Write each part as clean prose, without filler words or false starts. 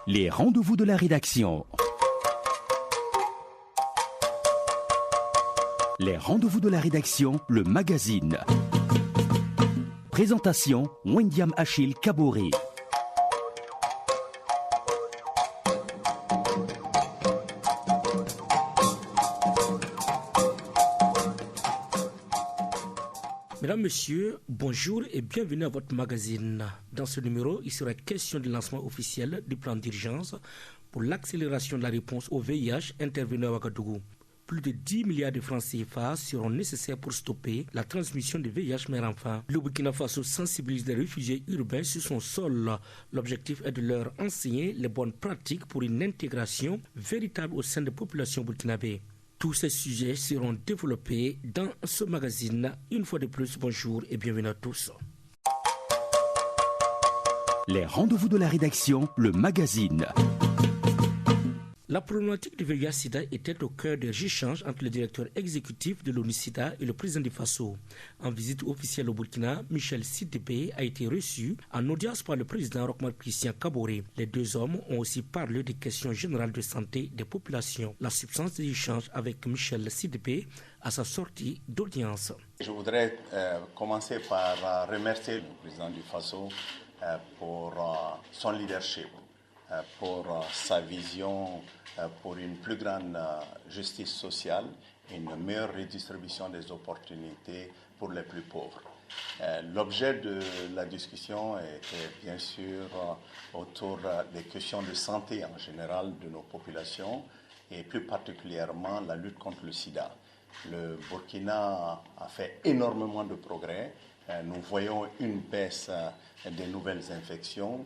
Les rendez-vous de la rédaction. Les rendez-vous de la rédaction, le magazine. Présentation, Wendiam Achille Kaboré. Mesdames, Messieurs, bonjour et bienvenue à votre magazine. Dans ce numéro, il sera question du lancement officiel du plan d'urgence pour l'accélération de la réponse au VIH intervenu à Ouagadougou. Plus de 10 milliards de francs CFA seront nécessaires pour stopper la transmission du VIH mère-enfant. Le Burkina Faso sensibilise les réfugiés urbains sur son sol. L'objectif est de leur enseigner les bonnes pratiques pour une intégration véritable au sein des populations burkinabées. Tous ces sujets seront développés dans ce magazine. Une fois de plus, bonjour et bienvenue à tous. Les rendez-vous de la rédaction, le magazine. La problématique du VIH-Sida était au cœur des échanges entre le directeur exécutif de l'ONU-Sida et le président du Faso. En visite officielle au Burkina, Michel Sidibé a été reçu en audience par le président Roch Marc Christian Kaboré. Les deux hommes ont aussi parlé des questions générales de santé des populations. La substance des échanges avec Michel Sidibé à sa sortie d'audience. Je voudrais commencer par remercier le président du Faso pour son leadership, pour sa vision pour une plus grande justice sociale, une meilleure redistribution des opportunités pour les plus pauvres. L'objet de la discussion était bien sûr autour des questions de santé en général de nos populations et plus particulièrement la lutte contre le sida. Le Burkina a fait énormément de progrès. Nous voyons une baisse des nouvelles infections,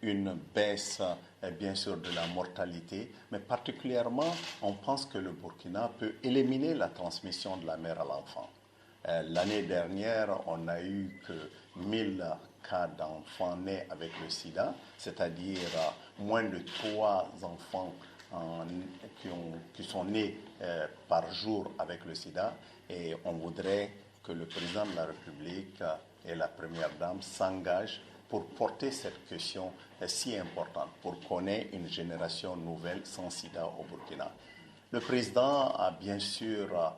une baisse bien sûr de la mortalité, mais particulièrement on pense que le Burkina peut éliminer la transmission de la mère à l'enfant. L'année dernière, on n'a eu que 1000 cas d'enfants nés avec le sida, c'est-à-dire moins de 3 enfants qui sont nés par jour avec le sida, et on voudrait que le président de la République et la première dame s'engagent pour porter cette question si importante, pour qu'on ait une génération nouvelle sans sida au Burkina. Le président a bien sûr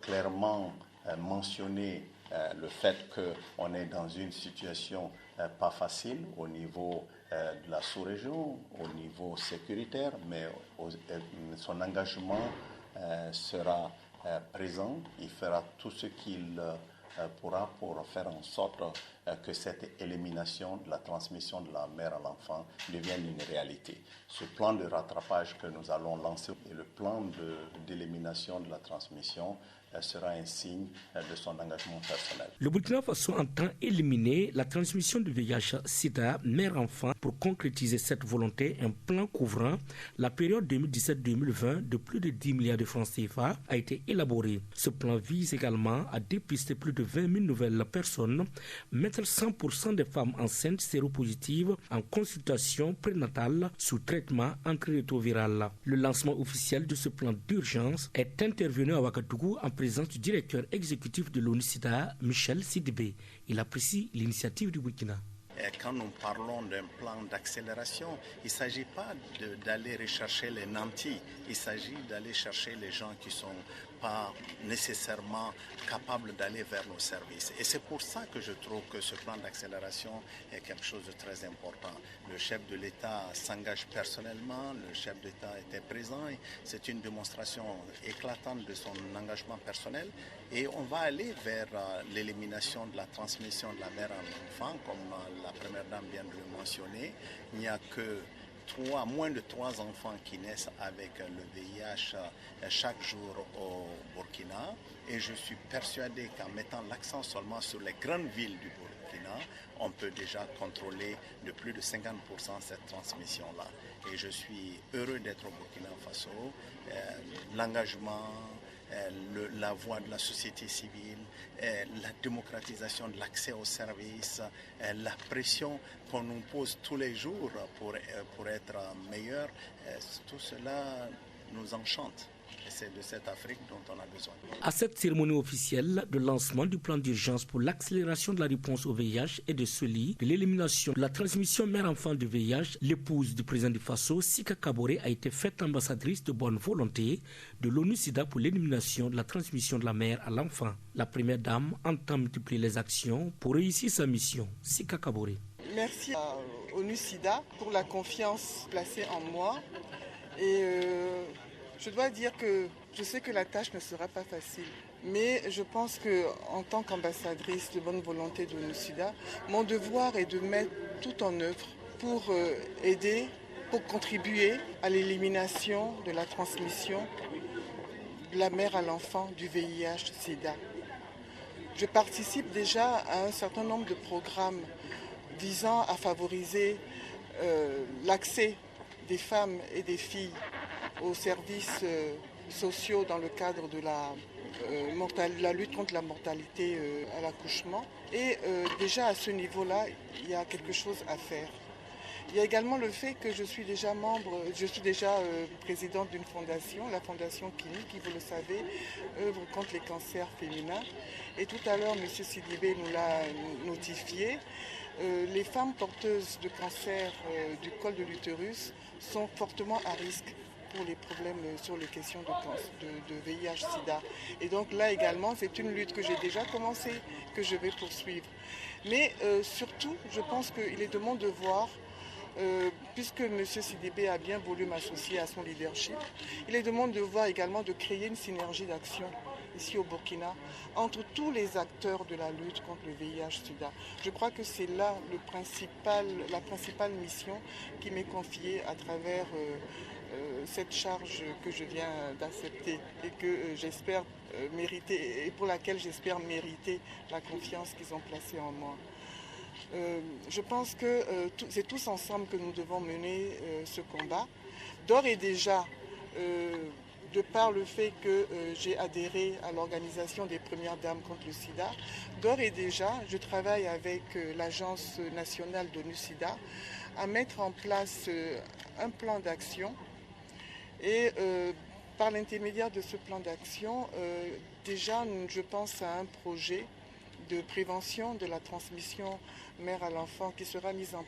clairement mentionné le fait qu'on est dans une situation pas facile au niveau de la sous-région, au niveau sécuritaire, mais son engagement sera présent. Il fera tout ce qu'il pourra pour faire en sorte que cette élimination de la transmission de la mère à l'enfant devienne une réalité. Ce plan de rattrapage que nous allons lancer et le plan d'élimination de la transmission sera un signe de son engagement personnel. Le Burkina Faso entend éliminer la transmission du VIH-Sida mère-enfant. Pour concrétiser cette volonté, un plan couvrant la période 2017-2020 de plus de 10 milliards de francs CFA a été élaboré. Ce plan vise également à dépister plus de 20 000 nouvelles personnes, mettre 100% des femmes enceintes séropositives en consultation prénatale sous traitement antirétroviral. Le lancement officiel de ce plan d'urgence est intervenu à Ouagadougou en présence du directeur exécutif de l'ONU-Sida, Michel Sidibé. Il apprécie l'initiative du Burkina. Quand nous parlons d'un plan d'accélération, il ne s'agit pas d'aller rechercher les nantis, il s'agit d'aller chercher les gens qui ne sont pas nécessairement capables d'aller vers nos services. Et c'est pour ça que je trouve que ce plan d'accélération est quelque chose de très important. Le chef de l'État s'engage personnellement, le chef d'État était présent, c'est une démonstration éclatante de son engagement personnel et on va aller vers l'élimination de la transmission de la mère à l'enfant, comme la première dame vient de le mentionner. Il n'y a que moins de 3 enfants qui naissent avec le VIH chaque jour au Burkina et je suis persuadé qu'en mettant l'accent seulement sur les grandes villes du Burkina, on peut déjà contrôler de plus de 50% cette transmission-là. Et je suis heureux d'être au Burkina Faso. L'engagement, la voix de la société civile, la démocratisation de l'accès aux services, la pression qu'on nous pose tous les jours pour être meilleur, tout cela nous enchante. c'est de cette Afrique dont on a besoin. À cette cérémonie officielle de lancement du plan d'urgence pour l'accélération de la réponse au VIH et de celui de l'élimination de la transmission mère-enfant du VIH, l'épouse du président du Faso, Sika Kaboré, a été faite ambassadrice de bonne volonté de l'ONU-SIDA pour l'élimination de la transmission de la mère à l'enfant. La première dame entend multiplier les actions pour réussir sa mission. Sika Kaboré. Merci à ONU-SIDA pour la confiance placée en moi. Et je dois dire que je sais que la tâche ne sera pas facile. Mais je pense qu'en tant qu'ambassadrice de bonne volonté de l'ONU-SIDA, mon devoir est de mettre tout en œuvre pour aider, pour contribuer à l'élimination de la transmission de la mère à l'enfant du VIH-SIDA. Je participe déjà à un certain nombre de programmes visant à favoriser l'accès des femmes et des filles aux services sociaux dans le cadre de la lutte contre la mortalité à l'accouchement. Et déjà à ce niveau-là, il y a quelque chose à faire. Il y a également le fait que je suis déjà présidente d'une fondation, la Fondation Kini, qui, vous le savez, œuvre contre les cancers féminins. Et tout à l'heure, M. Sidibé nous l'a notifié. Les femmes porteuses de cancer du col de l'utérus sont fortement à risque pour les problèmes sur les questions de VIH-Sida. Et donc là également, c'est une lutte que j'ai déjà commencée, que je vais poursuivre. Mais surtout, je pense qu'il est de mon devoir, puisque M. Sidibé a bien voulu m'associer à son leadership, il est de mon devoir également de créer une synergie d'action ici au Burkina, entre tous les acteurs de la lutte contre le VIH-Sida. Je crois que c'est là la principale mission qui m'est confiée à travers cette charge que je viens d'accepter et que j'espère mériter, et pour laquelle j'espère mériter la confiance qu'ils ont placée en moi. Je pense que c'est tous ensemble que nous devons mener ce combat. D'ores et déjà, de par le fait que j'ai adhéré à l'organisation des Premières Dames contre le sida, d'ores et déjà, je travaille avec l'Agence nationale d'ONU-SIDA à mettre en place un plan d'action. Et par l'intermédiaire de ce plan d'action, déjà, je pense à un projet de prévention de la transmission mère à l'enfant qui sera mis en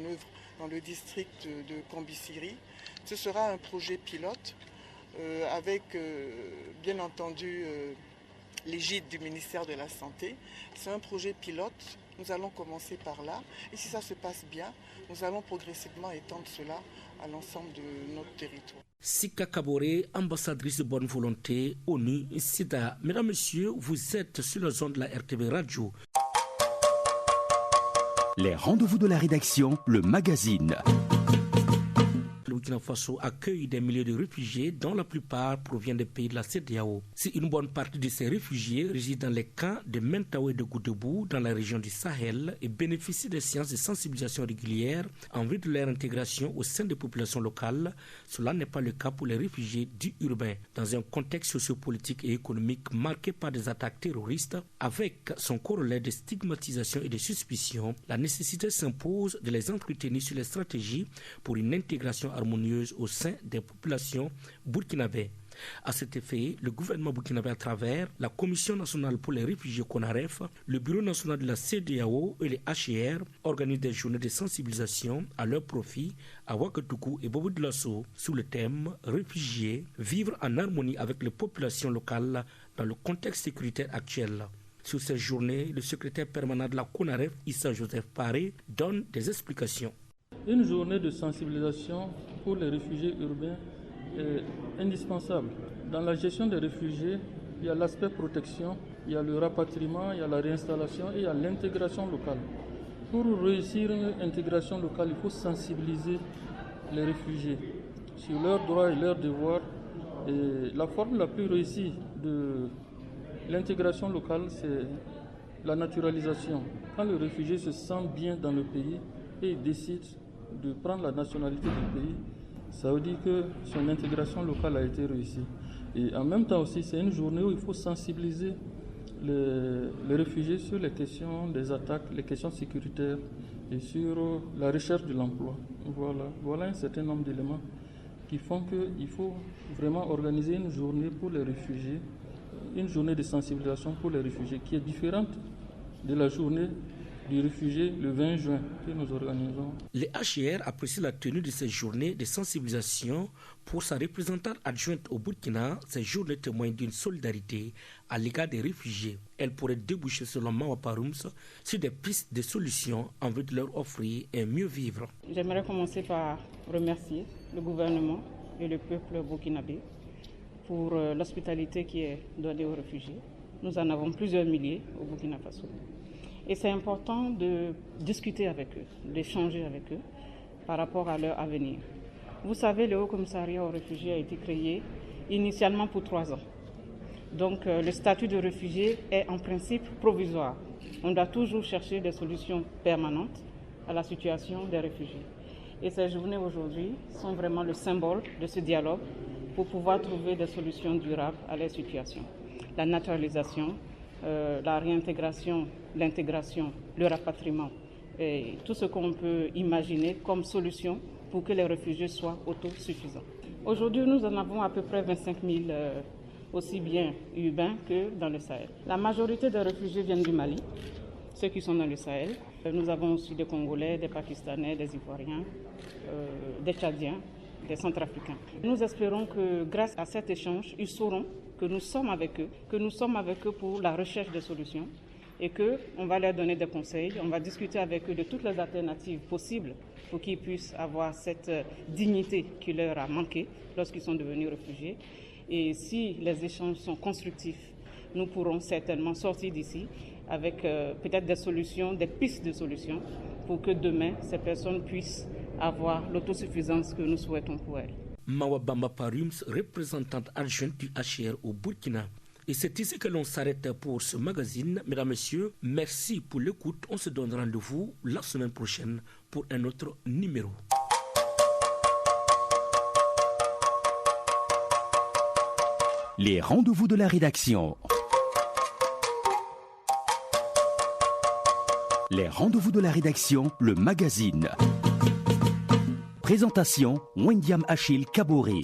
œuvre dans le district de Kombisiri. Ce sera un projet pilote avec bien entendu l'égide du ministère de la Santé. C'est un projet pilote. Nous allons commencer par là. Et si ça se passe bien, nous allons progressivement étendre cela à l'ensemble de notre territoire. Sika Kaboré, ambassadrice de bonne volonté, ONU-SIDA. Mesdames, Messieurs, vous êtes sur la zone de la RTB Radio. Les rendez-vous de la rédaction, le magazine. Le Burkina Faso accueille des milliers de réfugiés dont la plupart proviennent des pays de la CEDEAO. Si une bonne partie de ces réfugiés résident dans les camps de Mentaou et de Goudebou dans la région du Sahel et bénéficient des séances de sensibilisation régulières en vue de leur intégration au sein des populations locales, cela n'est pas le cas pour les réfugiés dits urbains. Dans un contexte sociopolitique et économique marqué par des attaques terroristes, avec son corollaire de stigmatisation et de suspicion, la nécessité s'impose de les entretenir sur les stratégies pour une intégration harmonieuse au sein des populations burkinabées. À cet effet, le gouvernement burkinabé, à travers la Commission nationale pour les réfugiés CONAREF, le Bureau national de la CEDEAO et les HCR organisent des journées de sensibilisation à leur profit à Ouagadougou et Bobo Dioulasso sous le thème « Réfugiés, vivre en harmonie avec les populations locales dans le contexte sécuritaire actuel ». Sur cette journée, le secrétaire permanent de la CONAREF, Issa Joseph Paré, donne des explications. Une journée de sensibilisation pour les réfugiés urbains est indispensable. Dans la gestion des réfugiés, il y a l'aspect protection, il y a le rapatriement, il y a la réinstallation et il y a l'intégration locale. Pour réussir une intégration locale, il faut sensibiliser les réfugiés sur leurs droits et leurs devoirs. Et la forme la plus réussie de l'intégration locale, c'est la naturalisation. Quand le réfugié se sent bien dans le pays et il décide de prendre la nationalité du pays, ça veut dire que son intégration locale a été réussie. Et en même temps aussi, c'est une journée où il faut sensibiliser les réfugiés sur les questions des attaques, les questions sécuritaires et sur la recherche de l'emploi. Voilà un certain nombre d'éléments qui font qu'il faut vraiment organiser une journée pour les réfugiés, une journée de sensibilisation pour les réfugiés qui est différente de la journée du réfugié le 20 juin que nous organisons. Les HCR apprécient la tenue de ces journées de sensibilisation. Pour sa représentante adjointe au Burkina, ces journées témoignent d'une solidarité à l'égard des réfugiés. Elles pourraient déboucher, selon Mawa Parums, sur des pistes de solutions en vue de leur offrir un mieux vivre. J'aimerais commencer par remercier le gouvernement et le peuple burkinabé pour l'hospitalité qui est donnée aux réfugiés. Nous en avons plusieurs milliers au Burkina Faso. Et c'est important de discuter avec eux, d'échanger avec eux par rapport à leur avenir. Vous savez, le Haut Commissariat aux réfugiés a été créé initialement pour 3 ans. Donc le statut de réfugié est en principe provisoire. On doit toujours chercher des solutions permanentes à la situation des réfugiés. Et ces journées aujourd'hui sont vraiment le symbole de ce dialogue pour pouvoir trouver des solutions durables à leur situation. La naturalisation, la réintégration, l'intégration, le rapatriement, et tout ce qu'on peut imaginer comme solution pour que les réfugiés soient autosuffisants. Aujourd'hui, nous en avons à peu près 25 000, aussi bien urbains que dans le Sahel. La majorité des réfugiés viennent du Mali, ceux qui sont dans le Sahel. Nous avons aussi des Congolais, des Pakistanais, des Ivoiriens, des Tchadiens, des Centrafricains. Nous espérons que grâce à cet échange, ils sauront que nous sommes avec eux pour la recherche de solutions et qu'on va leur donner des conseils, on va discuter avec eux de toutes les alternatives possibles pour qu'ils puissent avoir cette dignité qui leur a manqué lorsqu'ils sont devenus réfugiés. Et si les échanges sont constructifs, nous pourrons certainement sortir d'ici avec peut-être des solutions, des pistes de solutions pour que demain, ces personnes puissent avoir l'autosuffisance que nous souhaitons pour elles. Mawa Bamba Parums, représentante adjointe du HCR au Burkina. Et c'est ici que l'on s'arrête pour ce magazine. Mesdames, Messieurs, merci pour l'écoute. On se donne rendez-vous la semaine prochaine pour un autre numéro. Les rendez-vous de la rédaction. Les rendez-vous de la rédaction, le magazine. Présentation, Wendiam Achille Kaboré.